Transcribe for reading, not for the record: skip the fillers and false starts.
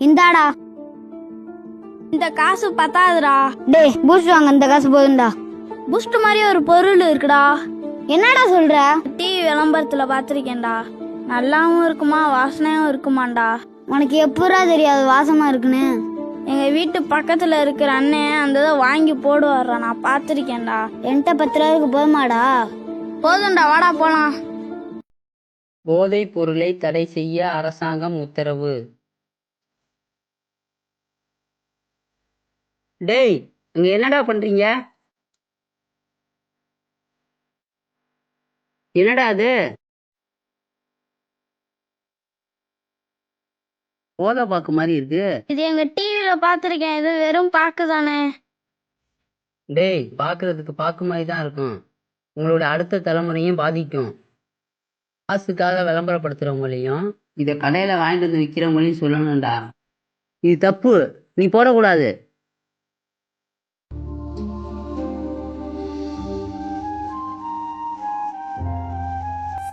இந்தாடா. இந்த காசு பத்தாதுடா. டேய் பூஸ்ட் வாங்க, இந்த காசு போதும்டா. பூஸ்ட் மாதிரி ஒரு பொருள் இருக்குடா. என்னடா சொல்ற? டிவி விளம்பரத்துல பாத்திருக்கேன்டா. நல்லாவும் இருக்குமா வாசனையும் இருக்குமாண்டா. உனக்கு எப்படா தெரியாது வாசமா இருக்குன்னு? எங்க வீட்டு பக்கத்துல இருக்கிற அண்ணன் அந்த இதை வாங்கி போடுவாரா, நான் பாத்திருக்கேன்டா. என்கிட்ட 10 ரூபாய்க்கு போதுமாடா? போதும்டா, வாடா போலாம். போதைப் பொருளை தடை செய்ய அரசாங்கம் உத்தரவு. டேய், இங்க என்னடா பண்றீங்க? என்னடா அது? போதை பாக்கு மாதிரி இருக்கு. இது எங்க டிவில பாத்திருக்கேன். இது வெறும் பாக்குதானே. டேய், பாக்குறதுக்கு பாக்கு மாதிரி தான் இருக்கும். உங்களோட அடுத்த தலைமுறையும் பாதிக்கும். காசுக்காக விளம்பரப்படுத்துறவங்களையும் இதை கடையில வாங்கிட்டு வந்து விற்கிறவங்களையும் சொல்லணும்டா. இது தப்பு, நீ போடக்கூடாது.